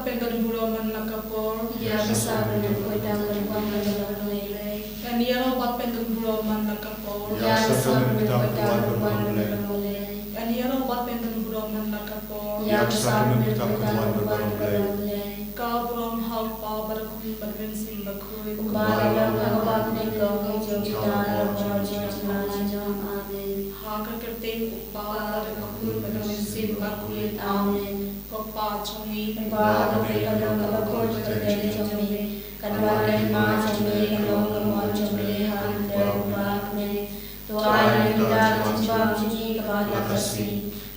เป็นกันบุรุมันนักปอร์ยาภาษาเป็นคนดังเป็นความมันเราเลยอันนี้เราบัดเป็นกันบุรุมันนักปอร์ยาภาษาเป็นคนดังเป็นความมันเราเลยอันนี้เราบัดเป็นกันบุรุมันนักปอร์ยาภาษาเป็นคนดังเป็นความมันเราเลยก้าวบรมหักปาบรคุยบรรเวณสิมบัคุยบาลเราเราบัดในกองให้เจ้าตาเราเราเจ้าตาจงอาเมนหากกระเตงอุปาบรคุยบรรเวณสิมบัคุยอาเมนก็ปาชงนี้บาเราไปกันเราเราโคตรจะได้จงมีกันว่าได้มาจงมีกันลงกันมอนจงมีหันเดินบาเมนตัวอายในดาจิบามจินีกับบาลกัสซี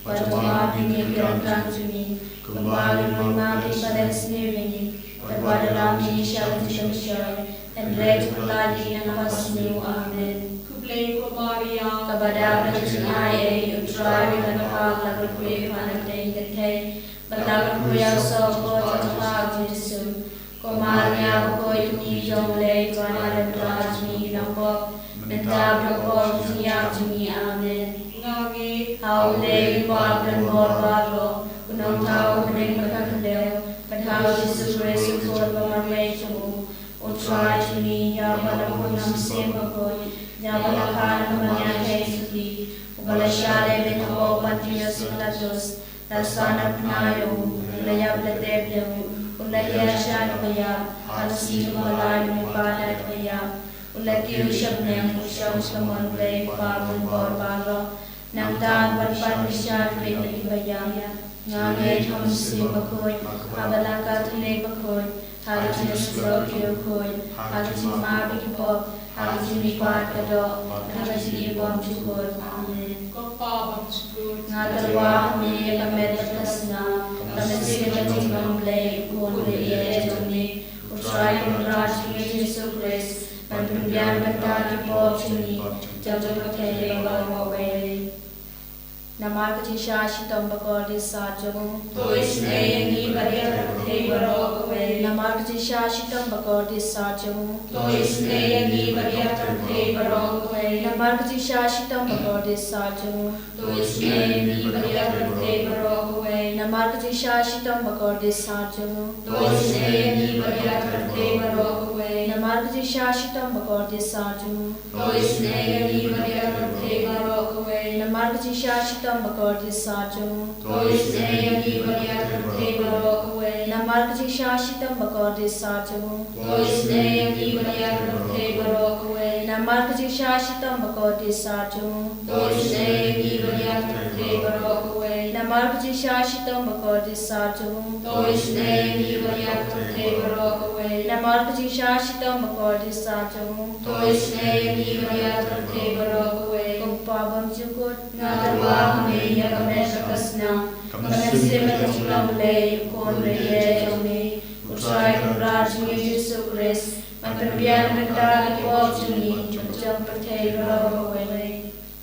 ปัจจุบันนี้เกิดการจุนีkembali mengambil pada sendiri kepada kami syaitan dan rejeki lagi yang pasti amin kublai ko Maria kepada kecilai utrai dan hal lagu kue panak dan kete berlaku kue sopo terhadap Yesus ko Maria ko ini jonglei tuan ada berajmi nampak mentabrak ko siap jumi amin ngagi haulei dan borbaro Unang tao ring magkakandel, padhaw Yesus Kristus for pamarway mo, o try to me, yaman ako ng sima ko, yaman ako ng mga kaisuti, o balasyale may ako patiyos ng latos, nasanap na yung, layab na tebyo, o layab siya ng kaya, alasin mo malay ng panat kaya, o lakiw siya ng siyang samanlay, pabong borbaro, nang taan barpan siya ng pinagbayang, Ngangai hamsi bakoy, abalaka tune bakoy, halatin slow koy, halatin mabi pop, halatin mipat kado, halatin ibom chukod, amen. Ngatalwa kami kamet batasna, kamet Kynta-Jingisyneiblei, kun liye jomni, utray kunraj ni Yesus Kristus, panpimbiyan bantagi pop chuni, jabjab katay bawawe. Nama kecil Sita bakal disajamu. Tuis neyangi bariat katay barokwe. Nama kecil Sita bakal disajamu. Tuis neyangi bariat katay barokwe. Nama kecil Sita bakal disajamu. Tuis neyangi bariat katay barokwe. Nama kecil Sita bakal disajamu. Tuis neyangi bariat katay barokwe. Nama kecil Sita bakal disajamu. Tuis neyangi bariat katay barokwe. Nama kecil Sita bakal disajamu. Tuis neyangi bariat katay barokwe. Nama kecil Sita bakal disajamu. Tuis neyangi bariat katay barokwe. Nama kecil Sita bakal disajamu. Tuis neyangi bariat katay barokwe. Nama kecil Sita bakal disajamu. Tuis neyangi bariat katay barokwe. Nama kecil Sita bakal disajamu. Tuis neyangi bariat katay barokwe. Pabam jukut Ngatalwa kami kamet bakasna, kamet Kynta-Jingisyneiblei, kun liye jomni, utray kunraj ni Yesus Kristus, panpimbiyan bantagi pop chuni, jabjab katay bawawe.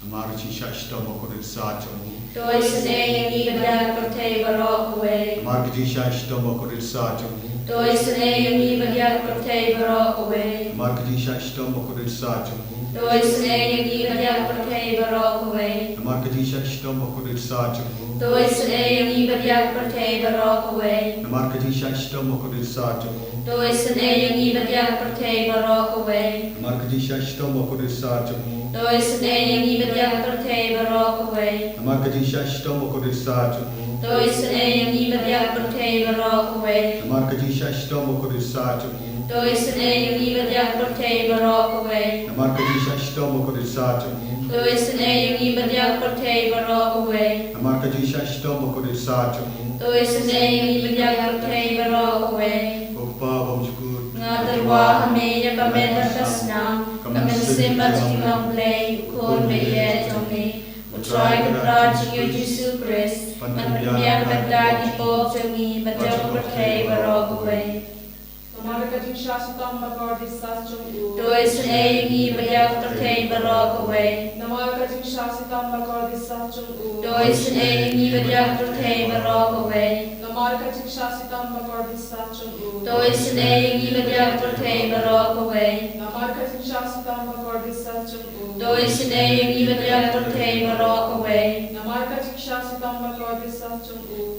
हमारे शीशा स्टम को rickshaw चमू Tuis neyangi bariat katay barokwe. हमारे शीशा स्टम को rickshaw चमू Tuis neyangi bariat katay barokwe. हमारे शीशा स्टम को रिक्शा चमू Tuis neyangi bariat katay barokwe. हमारे शीशा स्टम को रिक्शा चमू Tuis neyangi bariat katay barokwe. हमारे शीशा स्टम को रिक्शा चमू Tuis neyangi bariat katay barokwe. हमारे शीशा स्टम को रिक्शा चमू Tuis neyangi bariat katay barokwe. हमारे शीशा स्टम को रिक्शा चमू Tuis neyangi bariat katay barokwe. हमारे शीशा स्टम को रिक्शा चमू Tuis neyangi bariat katay barokwe. हमारे शीशा स्टम को रिक्शा चमू Tuis neyangi bariat katay barokwe. हमारे शीशा स्टम को रिक्शा चमू Tuis neyangi bariat katay barokwe. Opa बमजुकुट Ngatalwa kami kamet bakasna, kamet Kynta-Jingisyneiblei, kun liye jomni, utray kunraj ni Yesus Kristus, panpimbiyan bantagi pop chuni, jabjab katay bawawe. Tuis neyangi bariat katay barokwe. Tuis neyangi bariat katay barokwe. Tuis neyangi bariat katay barokwe. Tuis neyangi bariat katay barokwe.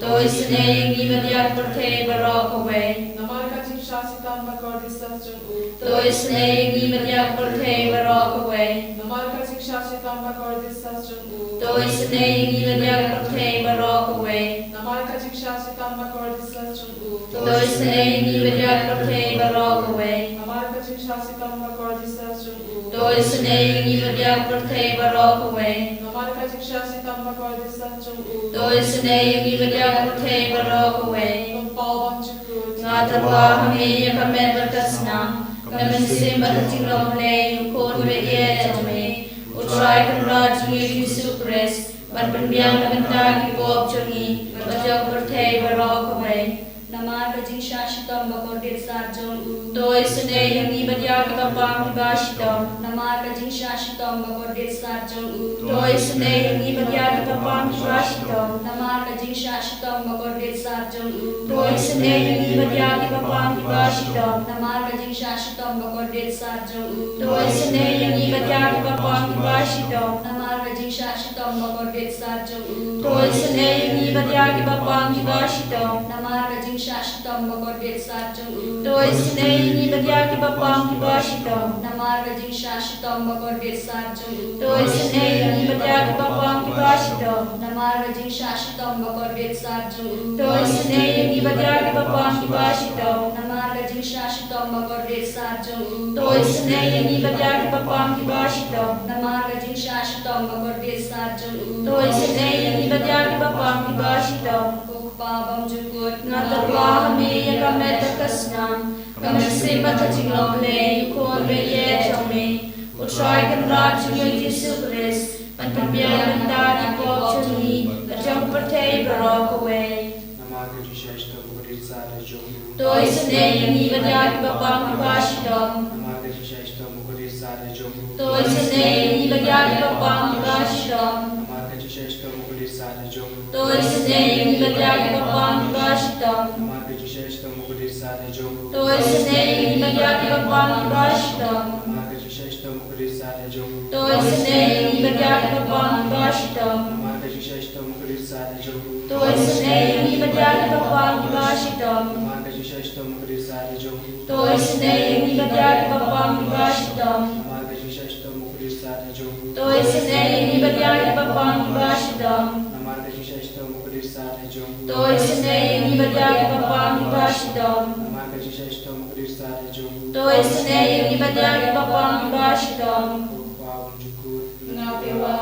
Tuis Toi sene ni badiak perthe barok away. Namar kajing shasitam bakordis sasjun u. Toi sene ni badiak perthe barok away. Namar kajing shasitam bakordis sasjun u. Toi sene ni badiak perthe barok away. Namar kajing shasitam bakordis sasjun u. Toi sene ni badiak perthe barok away. Namar kajing shasitam bakordis sasjun u. Toi sene ni badiak perthe barok away. Namar kajing shasitam bakordis sasjun u. Toi sene ni badiak perthe barok away. Tumpal banjukut. Ngatarwa kami yang kami berkasna, kami simbat tinggal lei, ukon beye jome, utrai kenraj Yesus Kristus, berpenbiang kenta kipop jongi, bajak bertei barok away. Namar kajing shashitam bakordil sarjon u. Toi sene yang ibadia kapang kibashito. Namar kajing shashitam bakordil sarjon u. Toi sene yang ibadia kapang kibashito. Namar kajing shashitam bakordil sarjon u. Toi sene yang ibadia kapang kibashito. Namar kajing shashitam bakordil sarjon u. Toi sene yang ibadia kapang kibashito. Namar kajing shashitam bakordil sarjon u. Toi sene yang ibadia kapang kibashito. Namar kajing shashitam bakordil sarjon u. Toi sene yang ibadia kapang kibashito. Namar kajing shashitam bakordil sarjon u. Toi sene yang ibadia kapang kibashito. Namar kajing shashitam bakordil sarjon u. Toi sene yang ibadia kapang kibashito. Namar kajing shashitam bakordil sarjon u. Toi sene yang ibadia kapang kibashito. Namar kajing shashitam bakordil sarjon u. Toi sene yang ibadia kapang kibashito. Kukpabam jukut Ngatarwa kami yang kami terkasna, kami simbat tinggal lei, ukon beye jome, utrai kenraj Yesus Kristus, berpenbiang kenta kipop jongi, bajak pertei barok away. Namar kajing shashitam bakordil sarjon u. Toi sene yang ibadia kapang kibashito. Namar kajing shashitam bakordil sarjon u. Toi sene yang ibadia kapang kibashito. Namar kajing shashitam bakordil sarjon u. Toi sene yang ibadia kapang kibashito. Namar kajing shashitam bakordil sarjon u. Toi sene yang ibadia kapang kibashito. Namar kajing shashitam bakordil sarjon u. Toi sene yang ibadia kapang kibashito. Namar kajing shashitam bakordil sarjon u. Toi sene yang ibadia kapang kibashito. Namar kajing shashitam bakordil sarjon u. Toi sene yang ibadia kapang kibashito. Namar kajing shashitam bakordil sarjon u. Toi sene yang ibadia kapang kibashito. Namar kajing shashitam bakordil sarjon u. Toi sene yang ibadia kapang kibashito. Namar kajing shashitam bakordil sarjon u. Toi sene yang ibadia kapang kibashito. Kukpabam jukut. Ngapiwa,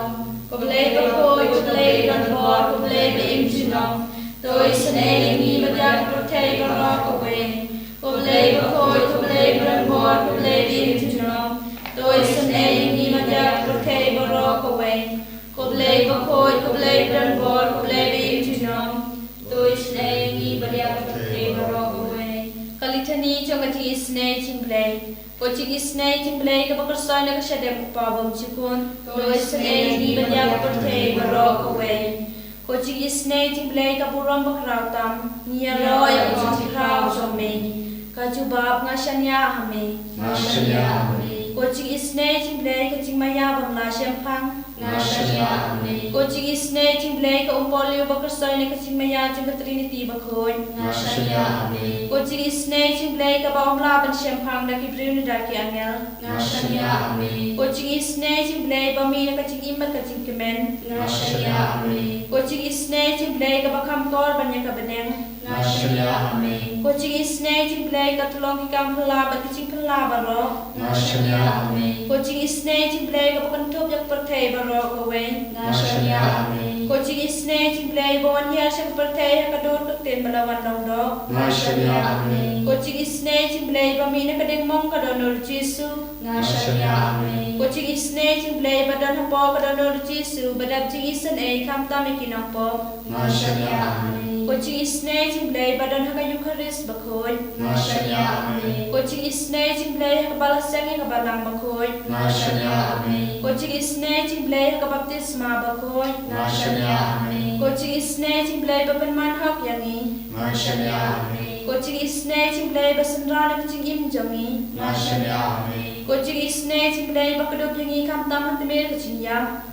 kublay bakoy, kublay ranbor, kublay beimjino. Toi sene yang ibadia pertei barok away. Kublay bakoy, kublay ranbor, kublay beimjino. Toi sene yang ibadia pertei barok away. Kublay bakoy, kublay ranbor, kublay beimjino. Toi sene yang ibadia pertei barok away. Kalitani jongati sene timblay. Coaching is nating play kapag kasoy na kasyadem upabong chikun. Toi sene ni badia pertei barok away. Coaching is nating play kapuram bakrautam. Niya roy ang chikraw jome. Kajubab nga shanya hame. Coaching is nating play kaching mayabang la siyempang. Coaching is nating play ka umpolio bakrausoy na kaching mayajang ka Trinity bakoy. Coaching is nating play ka baong laban siyempang na kibriw na daki angel. Coaching is nating play bami na kaching imat kaching kemen. Coaching is nating play ka bakam korban niya kabaneng. Coaching is nating play ka tulong kikang pelabat kaching pelabat ro. Coaching is nating play ka bakantop yak pertei barok away. Coaching is nating play bawan hiya siya pertei kadot kakten balawan long do. Coaching is nating play bami na kadeng mong kadonor Jesu. Coaching is nating play badan hapo kadonor Jesu badab jing isan ay kamtami kinangpo. Coaching is nating play badan haka Eucharist bakoy. Coaching is nating play haka balasang kabalang bakoy. Coaching is nating play haka baptisma bakoy. Coaching is nating play bapanman hak yangi. Coaching is nating play basanrana kaching imjangi. Coaching is nating play bakadop yangi kamtam hantimir kaching yam.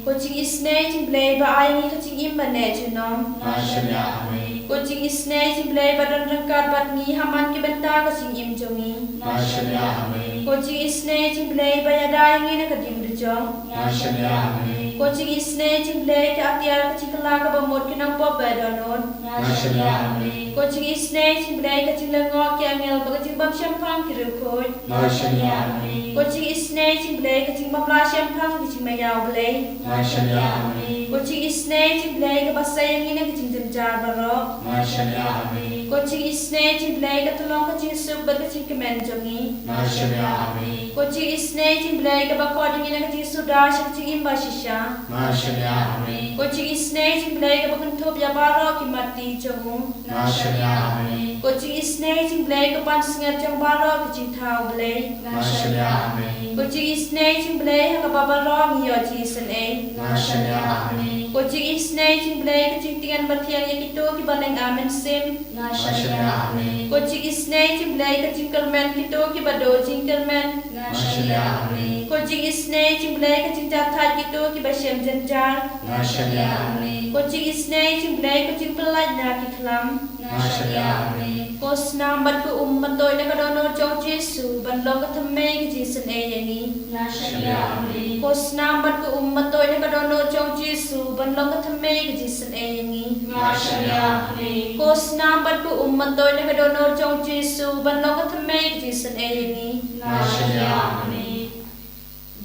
Coaching is snake blade by I catching in manage nom. Nashanya Ame, Coaching is snake blade by don't regard but me Haman Kibenta catching him to me. Nashanya Ame, Coaching is snake blade by a dying in a cadim the jong. Nashanya Ame, Coaching is snake blade at the Archipelago of Motkin Pop bed or not. Nashanya Ame, Coaching is snake blade catching the walk and catching Bob Champagne record. Nashanya Ame, Coaching is snake blade catching Babla Champagne which may now blade. Nashanya Ame, Coaching is snake blade by saying in a kitchen to Jarbaro. Nashanya Ame, Coaching is snake blade at the long catching soup but catching command to me. Nashanya Ame, Coaching is snake blade about coding in a kitchen so dash catching in Bashisha. Nashanya Ame, Coaching is snake blade about Tobia Barrock in Mati Jomu. Nashanya Ame, Coaching is snake blade upon Singer Jong Barrock catching Tau blade. Nashanya Ame, Coaching is snake blade a Baba Long your cheese and a. Nashanya Ame, Coaching is snake blade catching Tigan Batian Yakito Kibalang Amen Sim. Nashanya Ame, Coaching is snake blade catching Kerman Kito Kibado Jinkerman. Nashanya Ame, Coaching is snake blade catching Jatai Kito Kibashem Janjar. Nashanya Ame, Coaching is snake blade catching Pelad Naki Clam. Nashanya Ame, Coach number to Ummatoy Nakadono Joe Jesu, but longer to make Jason A. Nashanya Ame, Coach number to Ummatoy Nakadono Joe Jesu, but longer to make Jason A. Nashanya Ame, Coach number to Ummatoy Nakadono Joe Jesu, but longer to make Jason A. Nashanya Ame.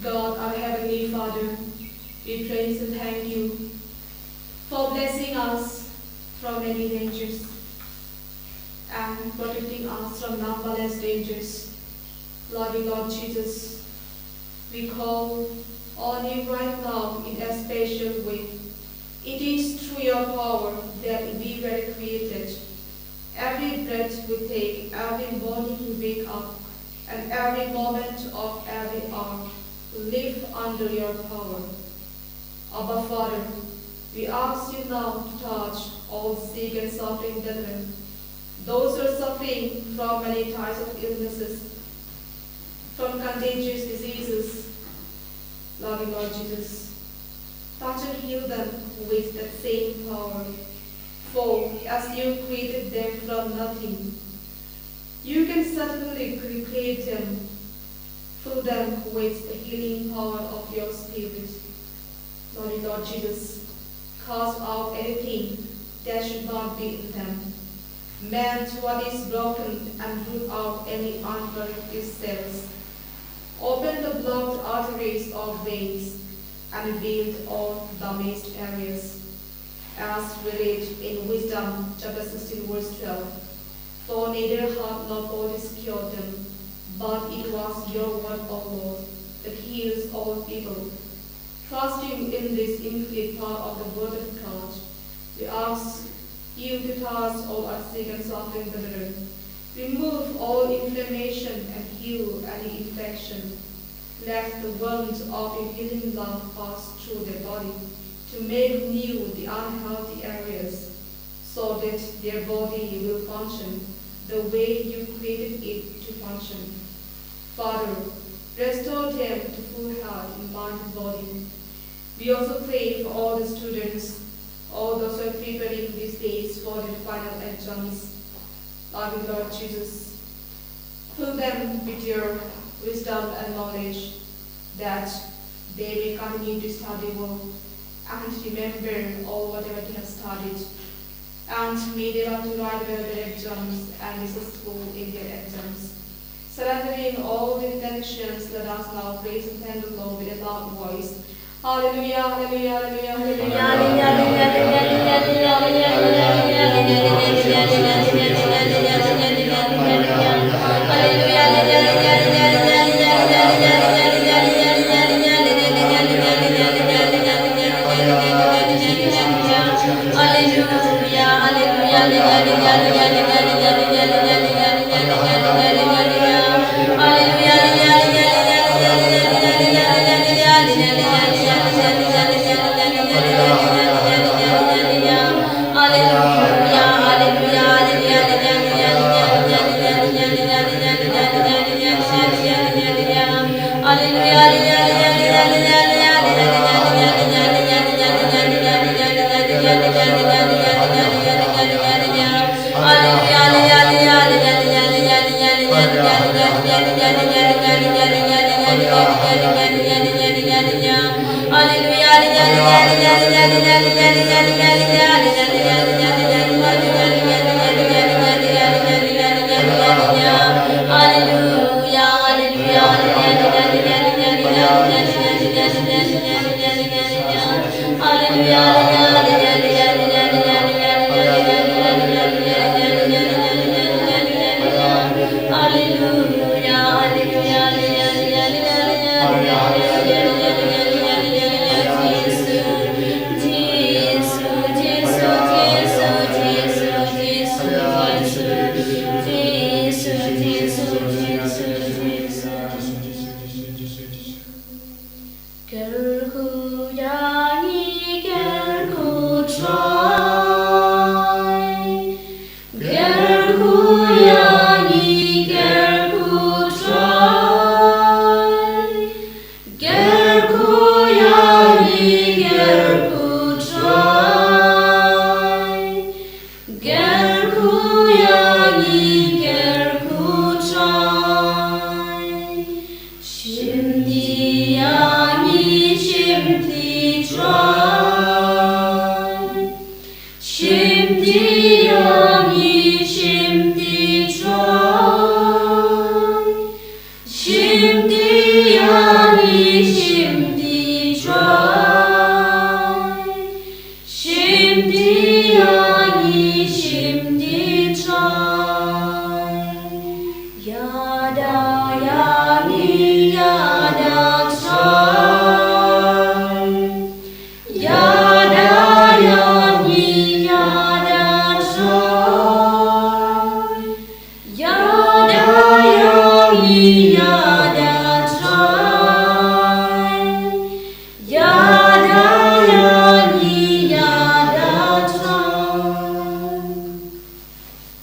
God, our Heavenly Father, we praise and thank you for blessing us from many dangers and protecting us from numberless dangers. Loving Lord Jesus, we call on you right now in a special way. It is through your power that we were created. Every breath we take, every morning we wake up, and every moment of every hour live under your power. Abba Father, we ask you now to touch all sick and suffering brethren, those who are suffering from many types of illnesses, from contagious diseases. Loving Lord Jesus, touch and heal them with that same power. For as you created them from nothing, you can certainly recreate them. Fill them with the healing power of your Spirit. Lord Jesus, cast out anything that should not be in them. Mend what is broken and root out any unproductive cells. Open the blocked arteries or veins and build all damaged areas. As we read in Wisdom chapter 16 verse 12, for neither heart nor body cured them, but it was your word, O Lord, that heals all people. Trusting in this infinite power of the word of God, we ask you to touch all our sick and suffering brethren. Remove all inflammation and heal any infection. Let the wounds of your healing love pass through their body to make new the unhealthy areas, so that their body will function the way you created it to function. Father, restore them to full health in mind and body. We also pray for all the students, all those who are preparing these days for their final exams. Loving Lord Jesus, fill them with your wisdom and knowledge, that they may continue to study well and remember all whatever they have studied. And may they learn to write well their exams and be successful in their exams. Surrendering all the intentions, let us now praise and thank the Lord with a loud voice. Hallelujah, hallelujah, hallelujah, hallelujah. Hallelujah.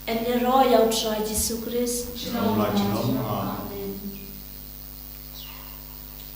En ni roi av trai Jesu Christ. Shalom, Amen.